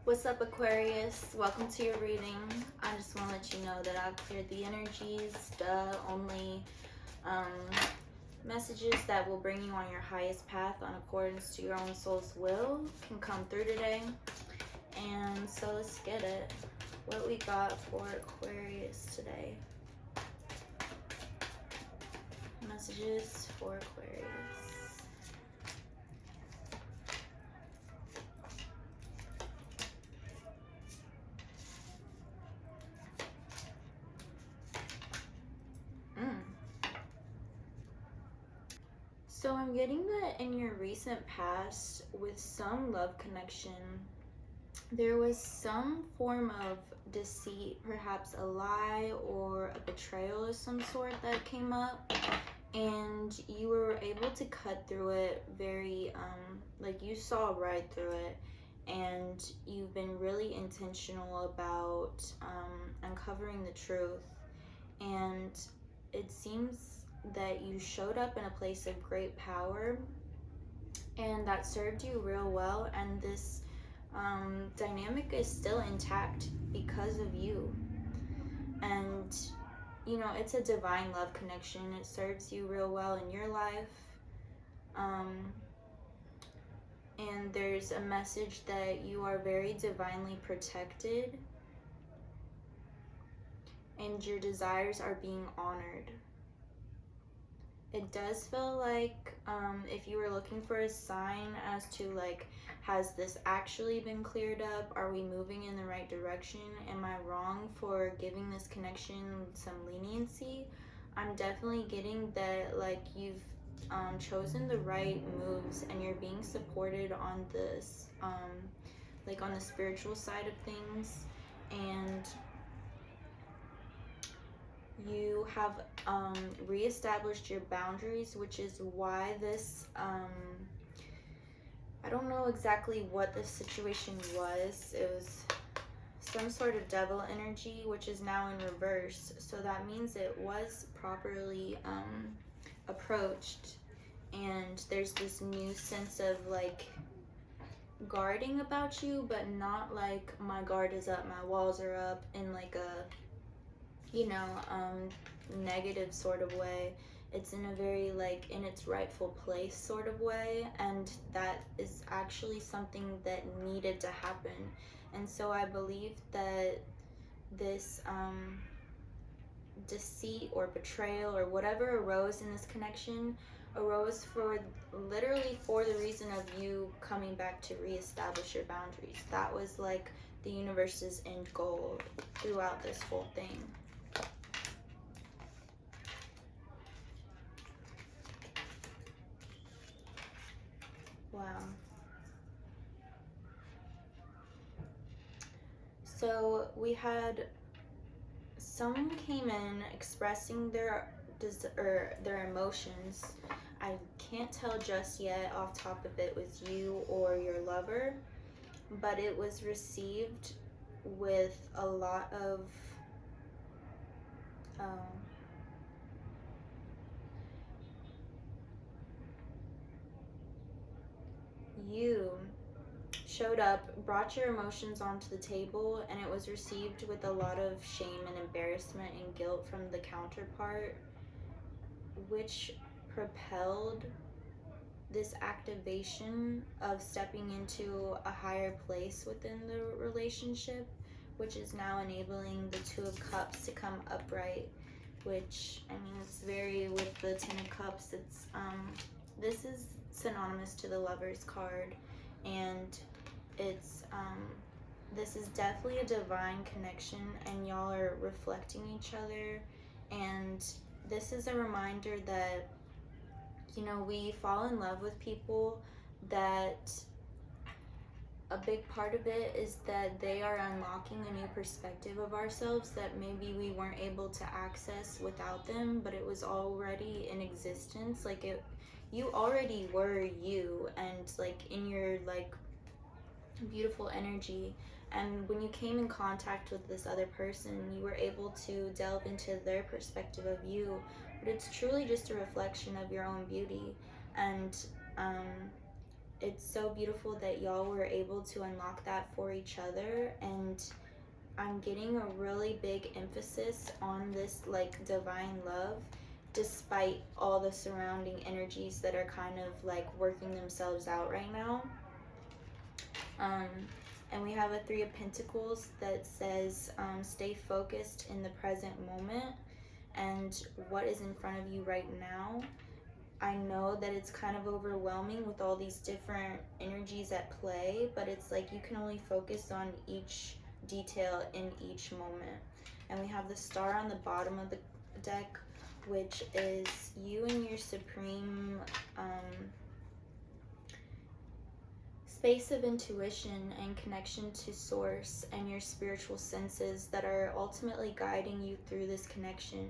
What's up, Aquarius? Welcome to your reading. I just want to let you know that I've cleared the energies. Only um, messages that will bring you on your highest path on accordance to your own soul's will can come through today. And so let's get it. What we got for Aquarius today? Messages for Aquarius. So I'm getting that in your recent past, with some love connection, there was some form of deceit, perhaps a lie or a betrayal of some sort that came up, and you were able to cut through it very, like you saw right through it, and you've been really intentional about uncovering the truth. And it seems that you showed up in a place of great power, and that served you real well, and this dynamic is still intact because of you. And you know, it's a divine love connection. It serves you real well in your life. And there's a message that you are very divinely protected and your desires are being honored. It does feel like if you were looking for a sign as to like, has this actually been cleared up? Are we moving in the right direction? Am I wrong for giving this connection some leniency? I'm definitely getting that like you've chosen the right moves and you're being supported on this, like on the spiritual side of things. And you have reestablished your boundaries, which is why this I don't know exactly what this situation was. It was some sort of devil energy, which is now in reverse, so that means it was properly approached, and there's this new sense of like guarding about you, but not like my guard is up, my walls are up in like a, you know, negative sort of way. It's in a very like in its rightful place sort of way, and that is actually something that needed to happen. And so I believe that this deceit or betrayal or whatever arose in this connection arose for literally for the reason of you coming back to reestablish your boundaries. That was like the universe's end goal throughout this whole thing. Wow. So we had someone came in expressing their their emotions. I can't tell just yet off top if it was you or your lover, but it was received with a lot of you showed up, brought your emotions onto the table, and it was received with a lot of shame and embarrassment and guilt from the counterpart, which propelled this activation of stepping into a higher place within the relationship, which is now enabling the Two of Cups to come upright, which, I mean, it's very, with the Ten of Cups, it's this is synonymous to the Lover's card, and it's this is definitely a divine connection, and y'all are reflecting each other. And this is a reminder that, you know, we fall in love with people that a big part of it is that they are unlocking a new perspective of ourselves that maybe we weren't able to access without them, but it was already in existence. Like you already were you, and like in your like beautiful energy. And when you came in contact with this other person, you were able to delve into their perspective of you, but it's truly just a reflection of your own beauty. And it's so beautiful that y'all were able to unlock that for each other. And I'm getting a really big emphasis on this like divine love, despite all the surrounding energies that are kind of like working themselves out right now. um, and we have a Three of Pentacles that says, stay focused in the present moment and what is in front of you right now. I know that it's kind of overwhelming with all these different energies at play, but it's like you can only focus on each detail in each moment. And we have the Star on the bottom of the deck, which is you and your supreme space of intuition and connection to source and your spiritual senses that are ultimately guiding you through this connection.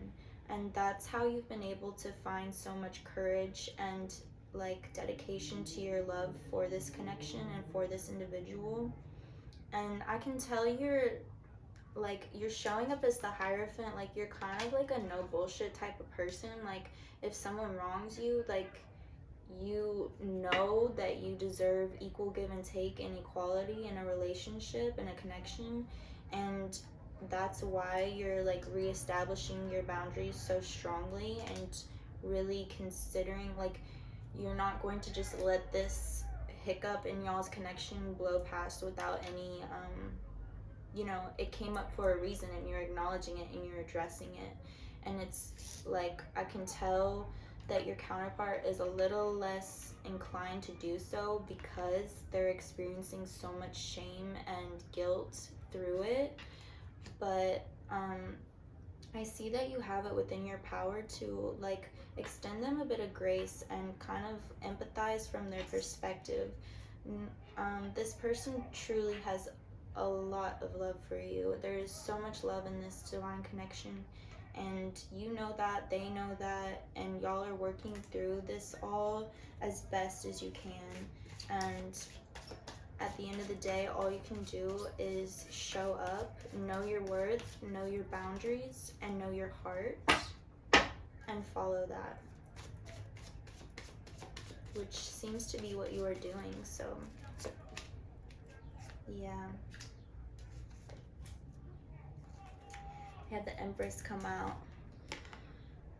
And that's how you've been able to find so much courage and like dedication to your love for this connection and for this individual. And I can tell you're showing up as the Hierophant. Like, you're kind of like a no bullshit type of person. Like, if someone wrongs you, like, you know that you deserve equal give and take and equality in a relationship and a connection. And that's why you're like reestablishing your boundaries so strongly and really considering, like, you're not going to just let this hiccup in y'all's connection blow past without any it came up for a reason, and you're acknowledging it and you're addressing it. And it's like, I can tell that your counterpart is a little less inclined to do so because they're experiencing so much shame and guilt through it. But I see that you have it within your power to like extend them a bit of grace and kind of empathize from their perspective. This person truly has a lot of love for you. There's so much love in this divine connection, and you know that, they know that, and y'all are working through this all as best as you can. And at the end of the day, all you can do is show up, know your worth, know your boundaries, and know your heart, and follow that, which seems to be what you are doing. So yeah. Had the Empress come out.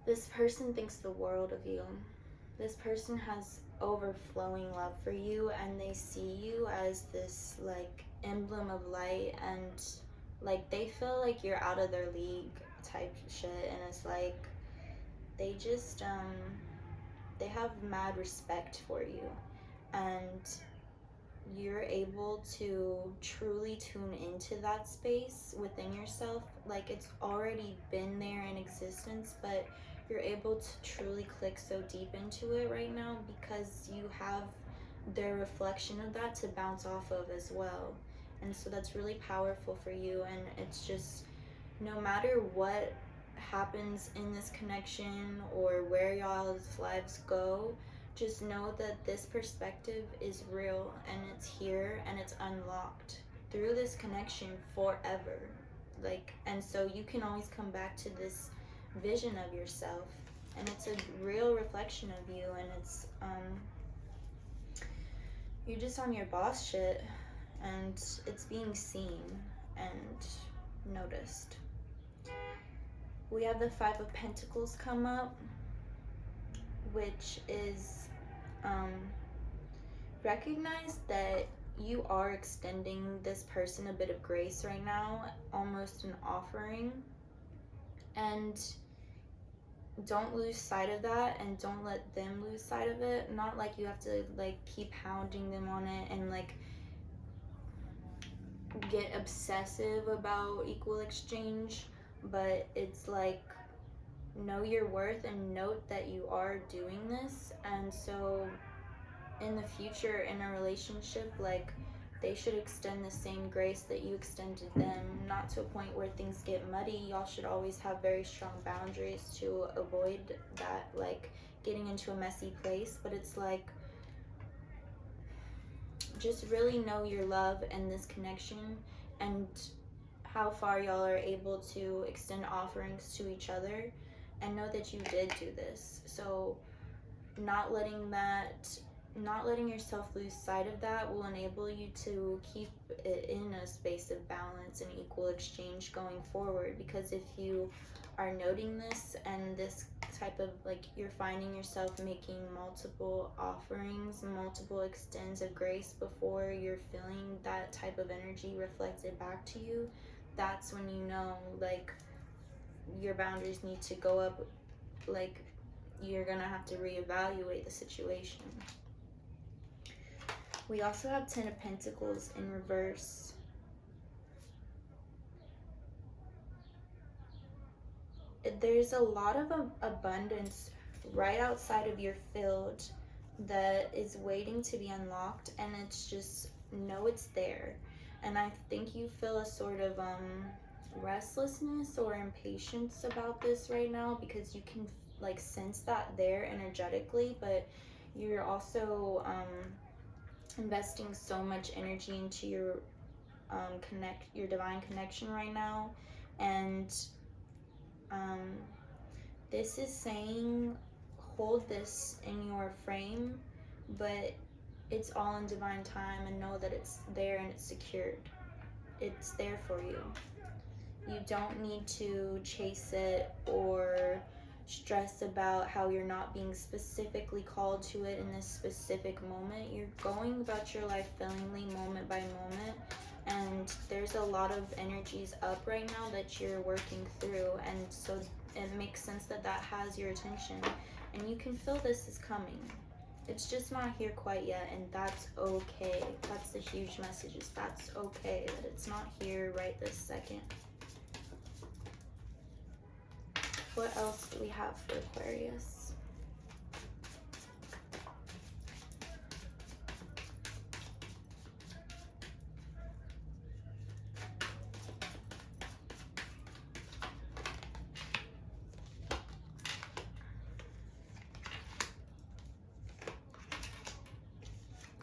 This person thinks the world of you. This person has overflowing love for you, and they see you as this like emblem of light, and like they feel like you're out of their league type shit. And it's like they just they have mad respect for you, and you're able to truly tune into that space within yourself. Like, it's already been there in existence, but you're able to truly click so deep into it right now because you have their reflection of that to bounce off of as well. And so that's really powerful for you. And it's just, no matter what happens in this connection or where y'all's lives go, just know that this perspective is real, and it's here, and it's unlocked through this connection forever. Like, and so you can always come back to this vision of yourself, and it's a real reflection of you. And it's you're just on your boss shit, and it's being seen and noticed. We have the Five of Pentacles come up, which is recognize that you are extending this person a bit of grace right now, almost an offering, and don't lose sight of that, and don't let them lose sight of it. Not like you have to like keep hounding them on it and like get obsessive about equal exchange, but it's like, know your worth and note that you are doing this. And so in the future, in a relationship, like, they should extend the same grace that you extended them, not to a point where things get muddy. Y'all should always have very strong boundaries to avoid that, like, getting into a messy place. But it's like, just really know your love and this connection, and how far y'all are able to extend offerings to each other, and know that you did do this. So not letting that not letting yourself lose sight of that will enable you to keep it in a space of balance and equal exchange going forward. Because if you are noting this, and this type of, like, you're finding yourself making multiple offerings, multiple extends of grace before you're feeling that type of energy reflected back to you, that's when you know, like, your boundaries need to go up. Like, you're gonna have to reevaluate the situation. We also have 10 of Pentacles in reverse. There's a lot of abundance right outside of your field that is waiting to be unlocked, and it's just, know it's there. And I think you feel a sort of restlessness or impatience about this right now, because you can like sense that there energetically, but you're also investing so much energy into your your divine connection right now. And this is saying, hold this in your frame, but it's all in divine time, and know that it's there and it's secured. It's there for you. You don't need to chase it or stress about how you're not being specifically called to it in this specific moment. You're going about your life fillingly, moment by moment, and there's a lot of energies up right now that you're working through, and so it makes sense that that has your attention, and you can feel this is coming. It's just not here quite yet, and that's okay. That's the huge message, is that's okay that it's not here right this second. What else do we have for Aquarius?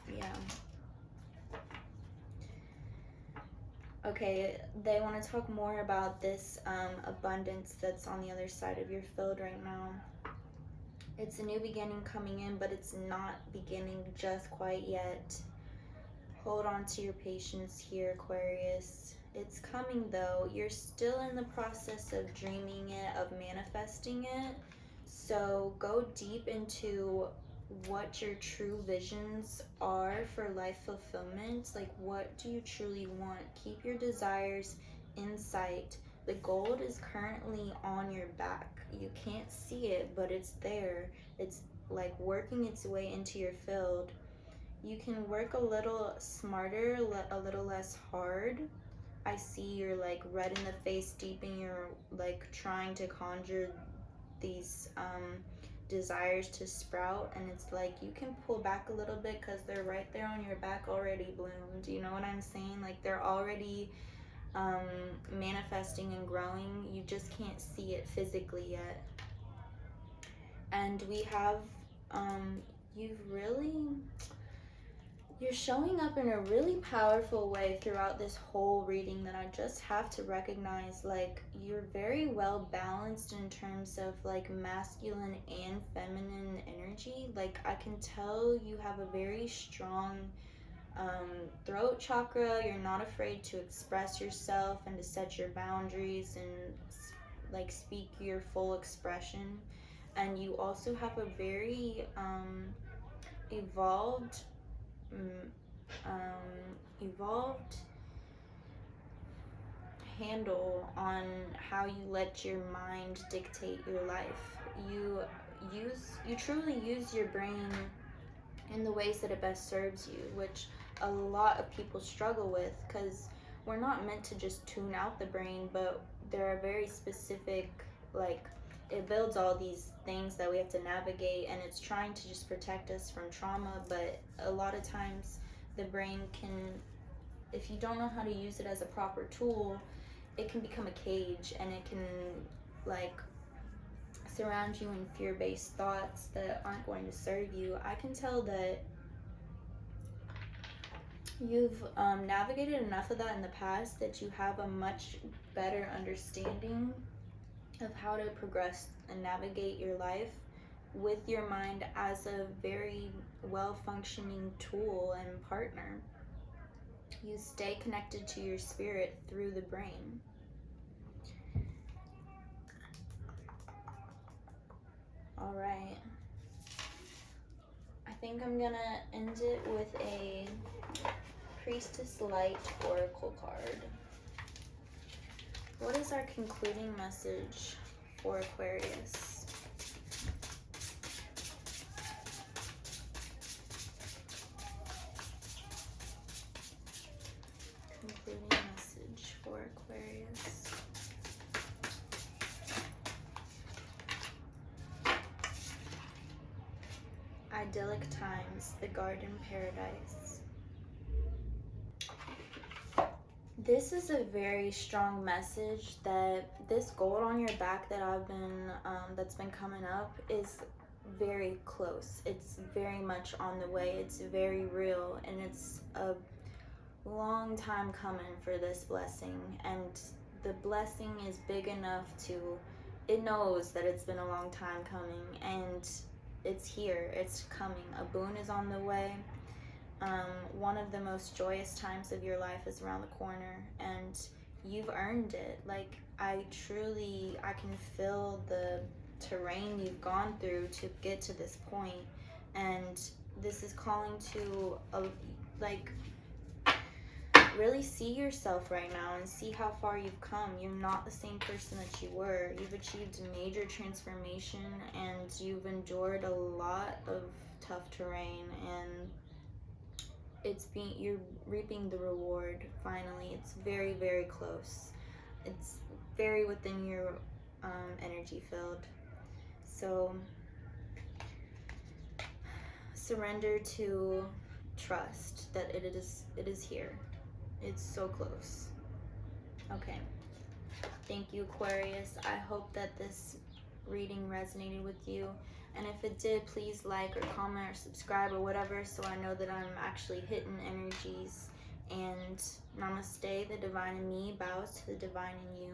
Yeah. Okay, they want to talk more about this abundance that's on the other side of your field right now. It's a new beginning coming in, but it's not beginning just quite yet. Hold on to your patience here, Aquarius. It's coming though. You're still in the process of dreaming it, of manifesting it. So go deep into what your true visions are for life fulfillment. Like, what do you truly want? Keep your desires in sight. The gold is currently on your back. You can't see it, but it's there. It's like working its way into your field. You can work a little smarter, a little less hard. I see you're like red in the face, deep in your, like, trying to conjure these desires to sprout, and it's like you can pull back a little bit because they're right there on your back, already bloomed. You know what I'm saying? Like, they're already manifesting and growing. You just can't see it physically yet. And we have you're showing up in a really powerful way throughout this whole reading, that I just have to recognize. Like, you're very well balanced in terms of like masculine and feminine energy. Like, I can tell you have a very strong throat chakra. You're not afraid to express yourself and to set your boundaries and like speak your full expression. And you also have a very evolved evolved handle on how you let your mind dictate your life. You truly use your brain in the ways that it best serves you, which a lot of people struggle with, because we're not meant to just tune out the brain, but there are very specific, like, it builds all these things that we have to navigate, and it's trying to just protect us from trauma. But a lot of times the brain can, if you don't know how to use it as a proper tool, it can become a cage, and it can like surround you in fear-based thoughts that aren't going to serve you. I can tell that you've navigated enough of that in the past that you have a much better understanding of how to progress and navigate your life with your mind as a very well-functioning tool and partner. You stay connected to your spirit through the brain. All right. I think I'm gonna end it with a Priestess Light Oracle card. What is our concluding message for Aquarius? Concluding message for Aquarius. Idyllic times, the garden paradise. This is a very strong message that this gold on your back that that's been coming up is very close. It's very much on the way. It's very real, and it's a long time coming for this blessing. And the blessing is big enough it knows that it's been a long time coming, and it's here, it's coming. A boon is on the way. One of the most joyous times of your life is around the corner, and you've earned it. Like, I can feel the terrain you've gone through to get to this point, and this is calling to really see yourself right now and see how far you've come. You're not the same person that you were. You've achieved major transformation, and you've endured a lot of tough terrain, and you're reaping the reward finally. It's very, very close. It's very within your energy field. So surrender to trust that it is here. It's so close. Okay. Thank you, Aquarius. I hope that this reading resonated with you. And if it did, please like or comment or subscribe or whatever, so I know that I'm actually hitting energies. And namaste, the divine in me bows to the divine in you.